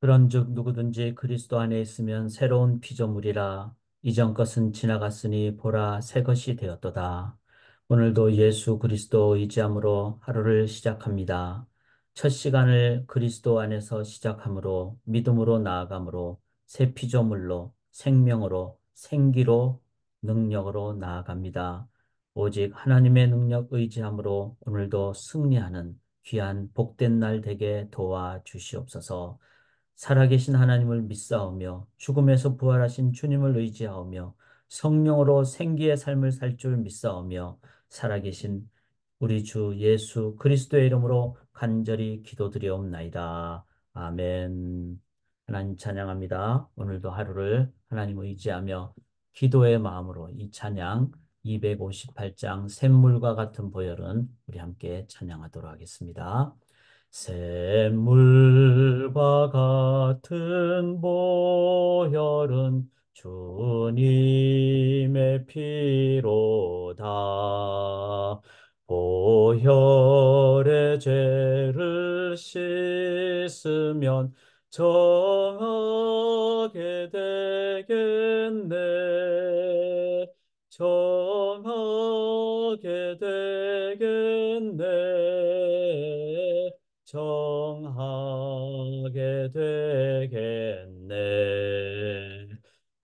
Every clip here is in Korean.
그런즉 누구든지 그리스도 안에 있으면 새로운 피조물이라. 이전 것은 지나갔으니 보라 새 것이 되었도다. 오늘도 예수 그리스도 의지함으로 하루를 시작합니다. 첫 시간을 그리스도 안에서 시작함으로 믿음으로 나아감으로 새 피조물로 생명으로 생기로 능력으로 나아갑니다. 오직 하나님의 능력 의지함으로 오늘도 승리하는 귀한 복된 날 되게 도와주시옵소서. 살아계신 하나님을 믿사오며 죽음에서 부활하신 주님을 의지하오며 성령으로 생기의 삶을 살 줄 믿사오며 살아계신 우리 주 예수 그리스도의 이름으로 간절히 기도드리옵나이다. 아멘. 하나님 찬양합니다. 오늘도 하루를 하나님 의지하며 기도의 마음으로 이 찬양 258장 샘물과 같은 보혈은 우리 함께 찬양하도록 하겠습니다. 샘물과 같은 보혈은 주님의 피로다. 보혈의 죄를 씻으면 정하게 되겠네. 정하게 되겠네. 정하게 되겠네.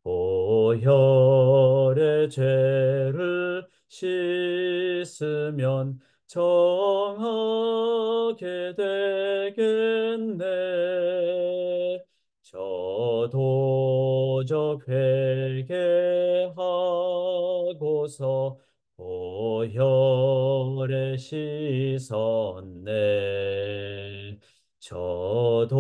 보혈의 죄를 씻으면 정하게 되겠네. 저도 저 회개하고서 보혈에 씻었네. 저도적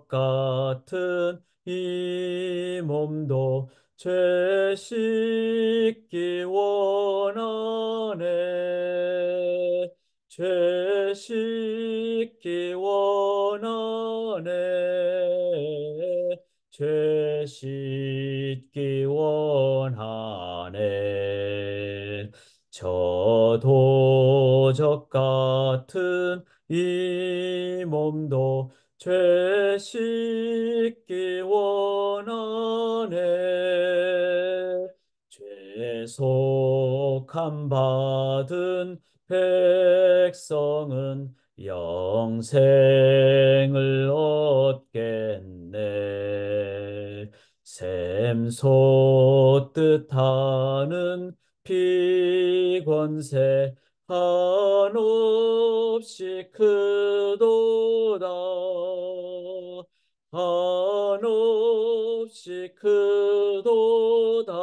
같은 이 몸도 죄 씻기 원하네. 죄 씻기 원하네. 죄 씻기 원하네. 저도적 같은 이 몸도 죄 씻기 원하네. 죄속함 받은 백성은 영생을 얻겠네. 샘솟듯 하는 피권세 한없이 크도다. 한없이 크도다.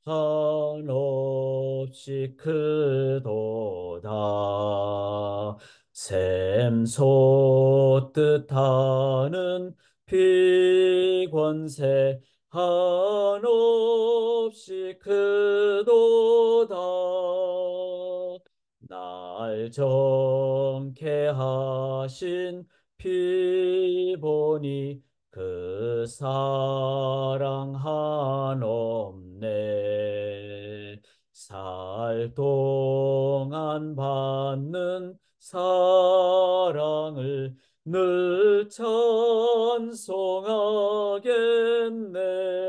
한없이 크도다. 샘솟듯 하는 피권세 한없이 크도다. 날 정케 하신 피보니 그 사랑 한없네. 살 동안 받는 사랑을 늘 찬송하겠네.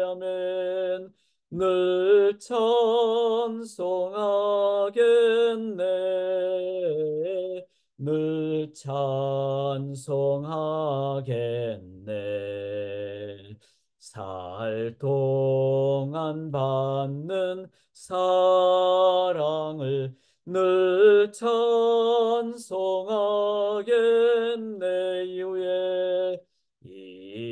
아멘. 늘 찬송하겠네. 늘 찬송하겠네. 살 동안 받는 사랑을 늘 찬송하겠네.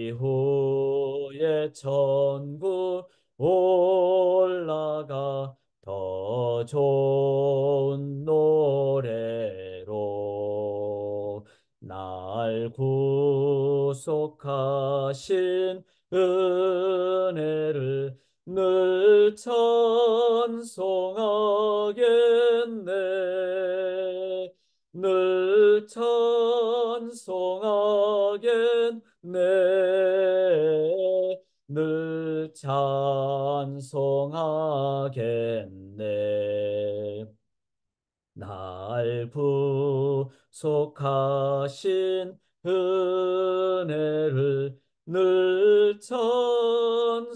이후에 천국 올라가 더 좋은 노래로 날 구속하신 은혜를 늘 찬송하겠네. 늘 찬송하겠네. 늘 찬송하겠네. 날 구속하신 은혜를 늘 찬송하겠네.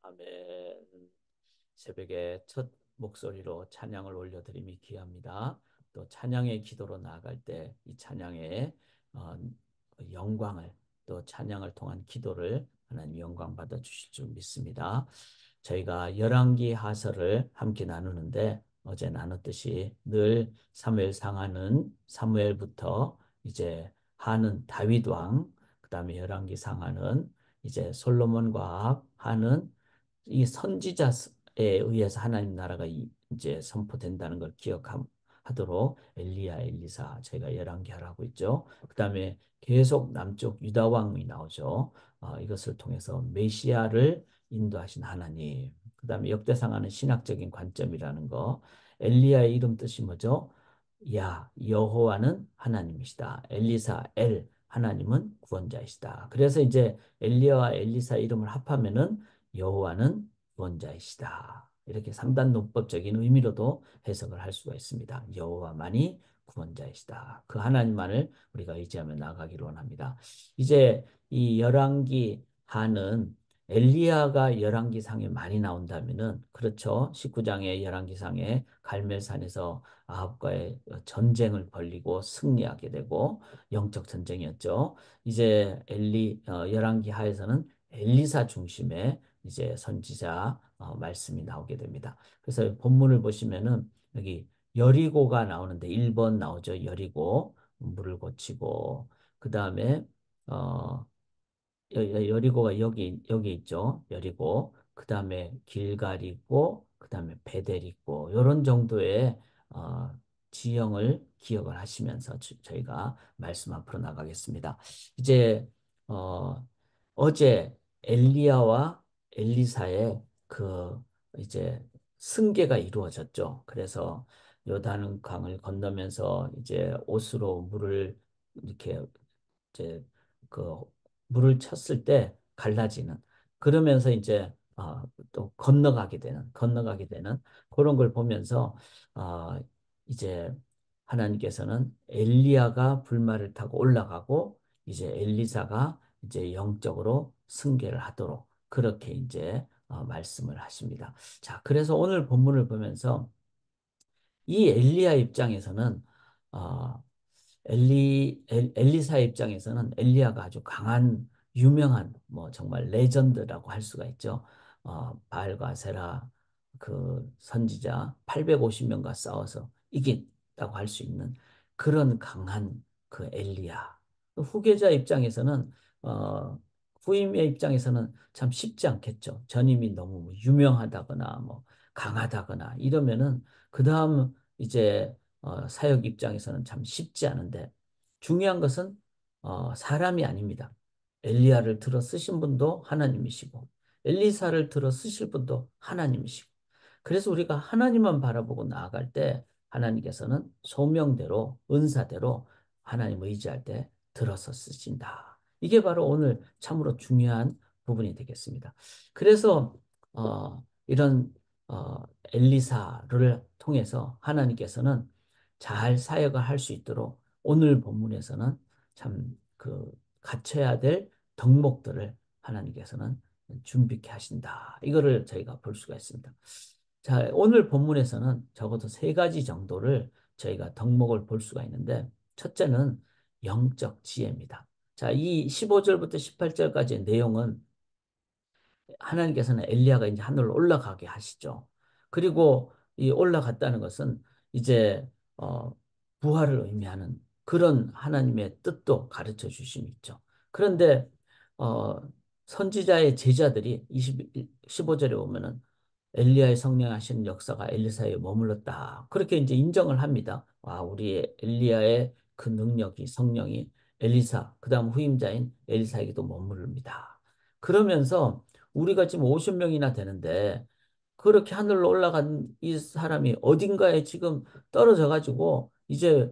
아멘. 새벽에 첫 목소리로 찬양을 올려드림이 귀합니다. 또 찬양의 기도로 나아갈 때 이 찬양의 어, 영광을, 또 찬양을 통한 기도를 하나님 영광 받아 주실 줄 믿습니다. 저희가 열왕기 하서를 함께 나누는데, 어제 나눴듯이 늘 사무엘 상하는 사무엘부터 이제 하는 다윗 왕, 그다음에 열왕기 상하는 이제 솔로몬과 하는 이 선지자에 의해서 하나님 나라가 이제 선포된다는 걸 기억하도록 엘리야, 엘리사 저희가 열왕기하를 하고 있죠. 그다음에 계속 남쪽 유다 왕이 나오죠. 이것을 통해서 메시아를 인도하신 하나님. 그다음에 역대상하는 신학적인 관점이라는 거. 엘리야의 이름 뜻이 뭐죠? 야, 여호와는 하나님이시다. 엘리사, 엘, 하나님은 구원자이시다. 그래서 이제 엘리야와 엘리사 이름을 합하면은 여호와는 구원자이시다. 이렇게 3단 논법적인 의미로도 해석을 할 수가 있습니다. 여호와만이 구원자이시다. 그 하나님만을 우리가 의지하며 나가기를 원합니다. 이제 이 열왕기 하는 엘리야가 열왕기상에 많이 나온다면은, 그렇죠. 19장의 열왕기상에 갈멜산에서 아합과의 전쟁을 벌이고 승리하게 되고 영적 전쟁이었죠. 이제 열왕기 하에서는 엘리사 중심의 이제 선지자 말씀이 나오게 됩니다. 그래서 본문을 보시면은 여기 여리고가 나오는데 1번 나오죠. 여리고 물을 고치고, 그 다음에 어, 여리고가 여기 있죠. 여리고. 그다음에 길갈이고, 그다음에 베델이고, 이런 정도의 어, 지형을 기억을 하시면서 저희가 말씀 앞으로 나가겠습니다. 이제 어, 어제 엘리야와 엘리사의 그 이제 승계가 이루어졌죠. 그래서 요단 강을 건너면서 이제 옷으로 물을 이렇게 이제 그 물을 쳤을 때 갈라지는, 그러면서 이제 또 건너가게 되는 그런 걸 보면서 어, 이제 하나님께서는 엘리야가 불말을 타고 올라가고 이제 엘리사가 이제 영적으로 승계를 하도록 그렇게 이제 말씀을 하십니다. 자, 그래서 오늘 본문을 보면서 이 엘리야 입장에서는 어, 엘리사 입장에서는 엘리야가 아주 강한 유명한 뭐 정말 레전드라고 할 수가 있죠. 바알과 세라 그 선지자 850명과 싸워서 이긴다고 할 수 있는 그런 강한 그 엘리야. 후계자 입장에서는 어, 후임의 입장에서는 참 쉽지 않겠죠. 전임이 너무 뭐 유명하다거나 뭐 강하다거나 이러면은 그 다음 이제 사역 입장에서는 참 쉽지 않은데, 중요한 것은 사람이 아닙니다. 엘리야를 들어 쓰신 분도 하나님이시고 엘리사를 들어 쓰실 분도 하나님이시고, 그래서 우리가 하나님만 바라보고 나아갈 때 하나님께서는 소명대로 은사대로 하나님 의지할 때 들어서 쓰신다. 이게 바로 오늘 참으로 중요한 부분이 되겠습니다. 그래서 이런 엘리사를 통해서 하나님께서는 잘 사역을 할 수 있도록 오늘 본문에서는 참 그 갖춰야 될 덕목들을 하나님께서는 준비케 하신다. 이거를 저희가 볼 수가 있습니다. 자, 오늘 본문에서는 적어도 세 가지 정도를 저희가 덕목을 볼 수가 있는데, 첫째는 영적 지혜입니다. 자, 이 15절부터 18절까지의 내용은 하나님께서는 엘리야가 이제 하늘로 올라가게 하시죠. 그리고 이 올라갔다는 것은 이제 부활을 의미하는 그런 하나님의 뜻도 가르쳐 주심이 있죠. 그런데 어, 선지자의 제자들이 15절에 보면은 엘리야의 성령하신 역사가 엘리사에 머물렀다. 그렇게 이제 인정을 합니다. 와, 우리 엘리야의 그 능력이, 성령이 엘리사, 그다음 후임자인 엘리사에게도 머무릅니다. 그러면서 우리가 지금 50명이나 되는데 그렇게 하늘로 올라간 이 사람이 어딘가에 지금 떨어져 가지고 이제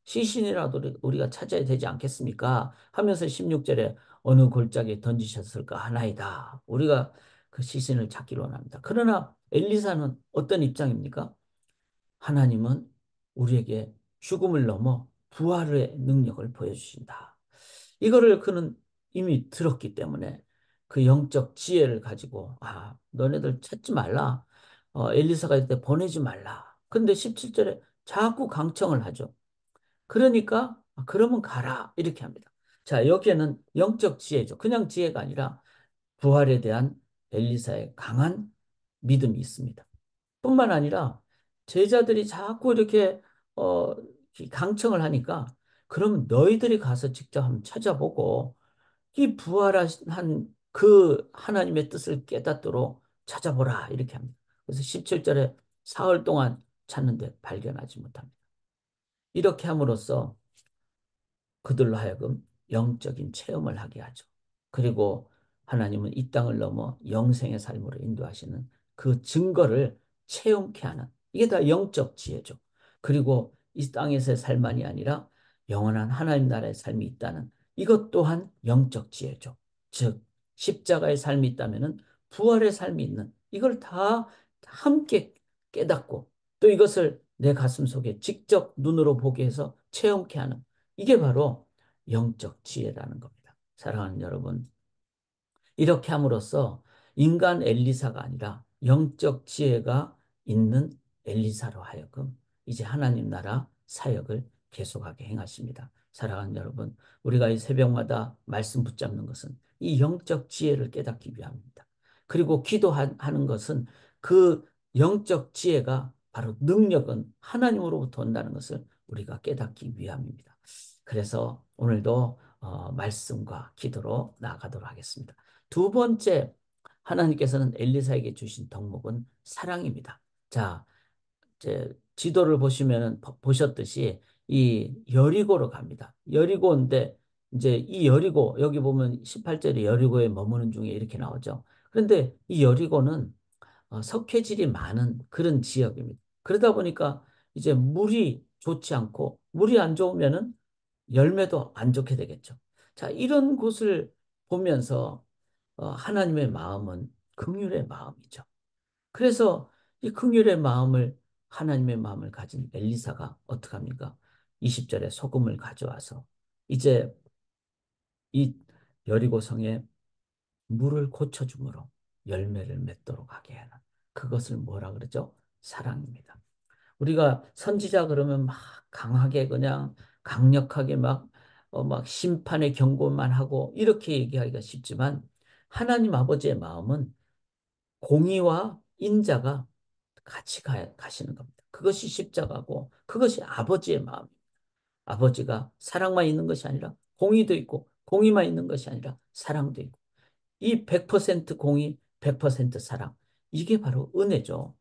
시신이라도 우리가 찾아야 되지 않겠습니까? 하면서 16절에 어느 골짜기에 던지셨을까 하나이다. 우리가 그 시신을 찾기로 원합니다. 그러나 엘리사는 어떤 입장입니까? 하나님은 우리에게 죽음을 넘어 부활의 능력을 보여주신다. 이거를 그는 이미 들었기 때문에 그 영적 지혜를 가지고 너네들 찾지 말라. 엘리사가 이때 보내지 말라. 근데 17절에 자꾸 강청을 하죠. 그러니까 그러면 가라 이렇게 합니다. 자, 여기에는 영적 지혜죠. 그냥 지혜가 아니라 부활에 대한 엘리사의 강한 믿음이 있습니다. 뿐만 아니라 제자들이 자꾸 이렇게 어, 강청을 하니까 그럼 너희들이 가서 직접 한번 찾아보고 이 부활한 그 하나님의 뜻을 깨닫도록 찾아보라 이렇게 합니다. 그래서 17절에 사흘 동안 찾는데 발견하지 못합니다. 이렇게 함으로써 그들로 하여금 영적인 체험을 하게 하죠. 그리고 하나님은 이 땅을 넘어 영생의 삶으로 인도하시는 그 증거를 체험케 하는 이게 다 영적 지혜죠. 그리고 이 땅에서의 삶만이 아니라 영원한 하나님 나라의 삶이 있다는 이것 또한 영적 지혜죠. 즉 십자가의 삶이 있다면은 부활의 삶이 있는 이걸 다 함께 깨닫고 또 이것을 내 가슴 속에 직접 눈으로 보게 해서 체험케 하는 이게 바로 영적 지혜라는 겁니다. 사랑하는 여러분, 이렇게 함으로써 인간 엘리사가 아니라 영적 지혜가 있는 엘리사로 하여금 이제 하나님 나라 사역을 계속하게 행하십니다. 사랑하는 여러분, 우리가 이 새벽마다 말씀 붙잡는 것은 이 영적 지혜를 깨닫기 위함입니다. 그리고 기도하는 것은 그 영적 지혜가 바로 능력은 하나님으로부터 온다는 것을 우리가 깨닫기 위함입니다. 그래서 오늘도 말씀과 기도로 나아가도록 하겠습니다. 두 번째, 하나님께서는 엘리사에게 주신 덕목은 사랑입니다. 자, 이제 지도를 보시면은 보셨듯이 이 여리고로 갑니다. 여리고인데 이제 이 여리고 여기 보면 18절에 여리고에 머무는 중에 이렇게 나오죠. 그런데 이 여리고는 석회질이 많은 그런 지역입니다. 그러다 보니까 이제 물이 좋지 않고 물이 안 좋으면은 열매도 안 좋게 되겠죠. 자, 이런 곳을 보면서 하나님의 마음은 긍휼의 마음이죠. 그래서 이 긍휼의 마음을 하나님의 마음을 가진 엘리사가 어떻게 합니까? 20절에 소금을 가져와서 이제 이 여리고성에 물을 고쳐줌으로 열매를 맺도록 하게 하는 그것을 뭐라 그러죠? 사랑입니다. 우리가 선지자 그러면 막 강하게 그냥 강력하게 막 심판의 경고만 하고 이렇게 얘기하기가 쉽지만 하나님 아버지의 마음은 공의와 인자가 같이 가시는 겁니다. 그것이 십자가고 그것이 아버지의 마음입니다. 아버지가 사랑만 있는 것이 아니라 공의도 있고 공의만 있는 것이 아니라 사랑도 있고 이 100% 공의, 100% 사랑 이게 바로 은혜죠.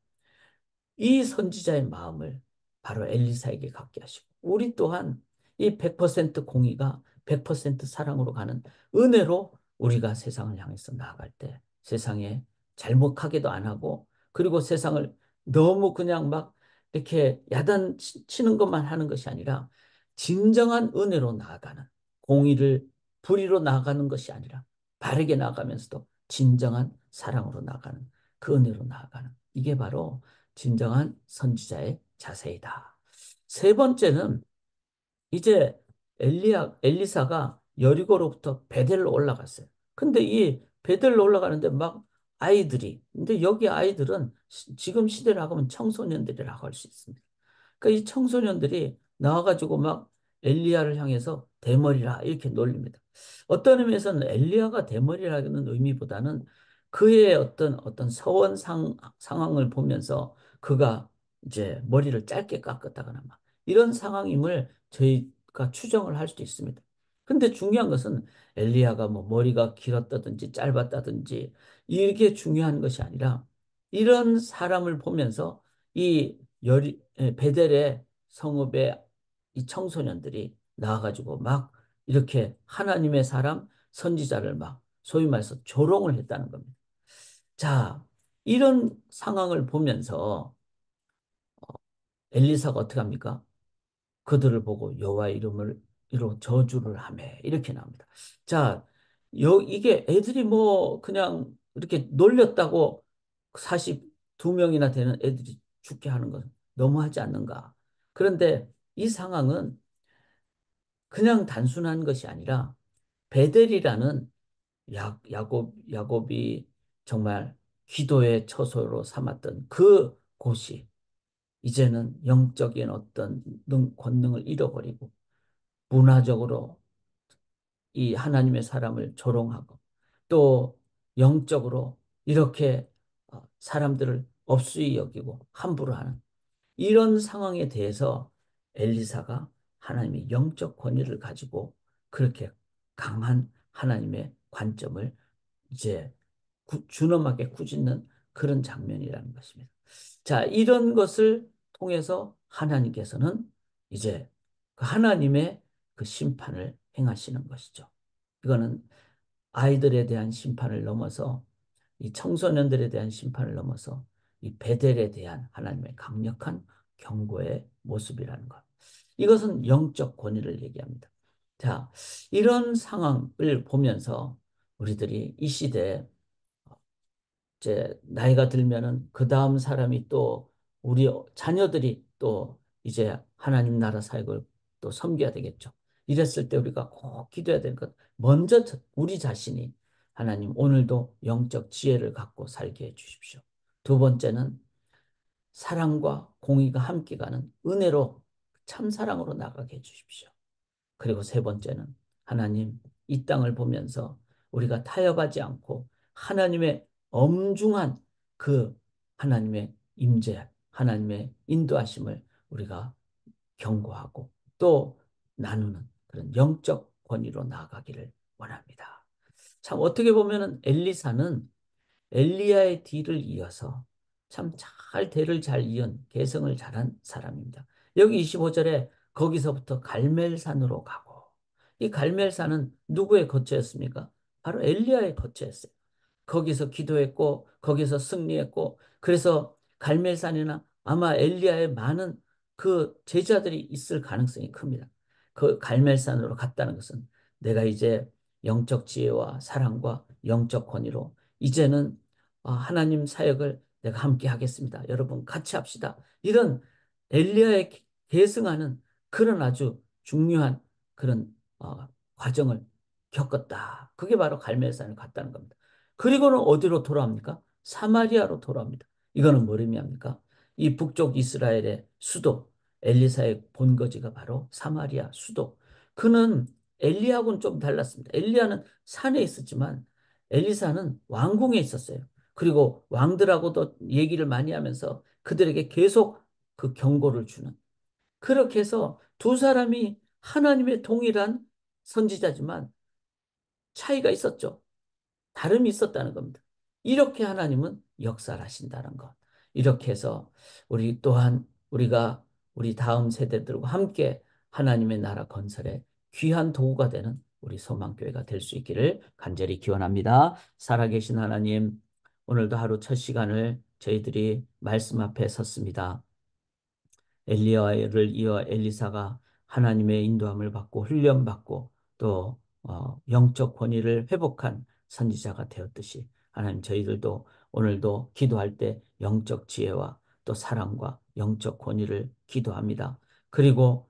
이 선지자의 마음을 바로 엘리사에게 갖게 하시고 우리 또한 이 100% 공의가 100% 사랑으로 가는 은혜로 우리가 세상을 향해서 나아갈 때 세상에 잘못하게도 안 하고 그리고 세상을 너무 그냥 막 이렇게 야단치는 것만 하는 것이 아니라 진정한 은혜로 나아가는 공의를 불의로 나아가는 것이 아니라 바르게 나아가면서도 진정한 사랑으로 나아가는 그 은혜로 나아가는 이게 바로 진정한 선지자의 자세이다. 세 번째는 이제 엘리사가 여리고로부터 베델로 올라갔어요. 근데 이 베델로 올라가는데 막 근데 여기 아이들은 지금 시대로 하면 청소년들이라고 할 수 있습니다. 그러니까 이 청소년들이 나와가지고 막 엘리야를 향해서 대머리라 이렇게 놀립니다. 어떤 의미에서는 엘리야가 대머리라는 의미보다는 그의 어떤 상황을 보면서 그가 이제 머리를 짧게 깎았다거나 막 이런 상황임을 저희가 추정을 할 수도 있습니다. 근데 중요한 것은 엘리야가 뭐 머리가 길었다든지 짧았다든지 이게 중요한 것이 아니라 이런 사람을 보면서 이 베델의 성읍의 이 청소년들이 나와가지고 막 이렇게 하나님의 사람 선지자를 막 소위 말해서 조롱을 했다는 겁니다. 자, 이런 상황을 보면서 엘리사가 어떻게 합니까? 그들을 보고 여호와 이름을 이로 저주를 하매 이렇게 나옵니다. 자, 이게 애들이 뭐 그냥 이렇게 놀렸다고 42명이나 되는 애들이 죽게 하는 건 너무하지 않는가? 그런데 이 상황은 그냥 단순한 것이 아니라 베델이라는 야곱이 정말 기도의 처소로 삼았던 그 곳이 이제는 영적인 어떤 권능을 잃어버리고 문화적으로 이 하나님의 사람을 조롱하고 또 영적으로 이렇게 사람들을 업수히 여기고 함부로 하는 이런 상황에 대해서 엘리사가 하나님의 영적 권위를 가지고 그렇게 강한 하나님의 관점을 이제 준엄하게 꾸짖는 그런 장면이라는 것입니다. 자, 이런 것을 통해서 하나님께서는 이제 그 하나님의 그 심판을 행하시는 것이죠. 이거는 아이들에 대한 심판을 넘어서 이 청소년들에 대한 심판을 넘어서 이 베델에 대한 하나님의 강력한 경고의 모습이라는 것. 이것은 영적 권위를 얘기합니다. 자, 이런 상황을 보면서 우리들이 이 시대에 이제 나이가 들면은 그 다음 사람이 또 우리 자녀들이 또 이제 하나님 나라 사역을 또 섬겨야 되겠죠. 이랬을 때 우리가 꼭 기도해야 될 것. 먼저 우리 자신이 하나님 오늘도 영적 지혜를 갖고 살게 해 주십시오. 두 번째는 사랑과 공의가 함께 가는 은혜로 참 사랑으로 나가게 해 주십시오. 그리고 세 번째는 하나님 이 땅을 보면서 우리가 타협하지 않고 하나님의 엄중한 그 하나님의 임재, 하나님의 인도하심을 우리가 경고하고 또 나누는 그런 영적 권위로 나아가기를 원합니다. 참 어떻게 보면은 엘리사는 엘리야의 뒤를 이어서 참 잘 대를 잘 이은 계승을 잘한 사람입니다. 여기 25절에 거기서부터 갈멜산으로 가고 이 갈멜산은 누구의 거처였습니까? 바로 엘리야의 거처였어요. 거기서 기도했고 거기서 승리했고 그래서 갈멜산이나 아마 엘리야의 많은 그 제자들이 있을 가능성이 큽니다. 그 갈멜산으로 갔다는 것은 내가 이제 영적 지혜와 사랑과 영적 권위로 이제는 하나님 사역을 내가 함께 하겠습니다. 여러분 같이 합시다. 이런 엘리야의 계승하는 그런 아주 중요한 그런 과정을 겪었다. 그게 바로 갈멜산을 갔다는 겁니다. 그리고는 어디로 돌아옵니까? 사마리아로 돌아옵니다. 이거는 뭘 의미합니까? 이 북쪽 이스라엘의 수도 엘리사의 본거지가 바로 사마리아 수도. 그는 엘리야하고는 좀 달랐습니다. 엘리야는 산에 있었지만 엘리사는 왕궁에 있었어요. 그리고 왕들하고도 얘기를 많이 하면서 그들에게 계속 그 경고를 주는. 그렇게 해서 두 사람이 하나님의 동일한 선지자지만 차이가 있었죠. 다름이 있었다는 겁니다. 이렇게 하나님은 역사를 하신다는 것. 이렇게 해서 우리 또한 우리가 우리 다음 세대들과 함께 하나님의 나라 건설에 귀한 도구가 되는 우리 소망교회가 될 수 있기를 간절히 기원합니다. 살아계신 하나님, 오늘도 하루 첫 시간을 저희들이 말씀 앞에 섰습니다. 엘리야를 이어 엘리사가 하나님의 인도함을 받고 훈련받고 또 영적 권위를 회복한 선지자가 되었듯이 하나님 저희들도 오늘도 기도할 때 영적 지혜와 또 사랑과 영적 권위를 기도합니다. 그리고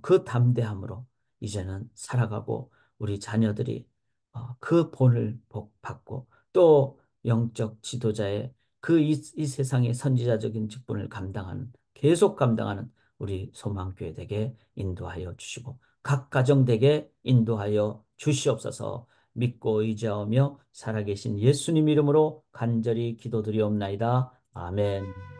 그 담대함으로 이제는 살아가고 우리 자녀들이 그 본을 받고 또 영적 지도자의 이 세상의 선지자적인 직분을 감당하는 계속 감당하는 우리 소망교회 되게 인도하여 주시고 각 가정 되게 인도하여 주시옵소서. 믿고 의지하며 살아계신 예수님 이름으로 간절히 기도드리옵나이다. 아멘.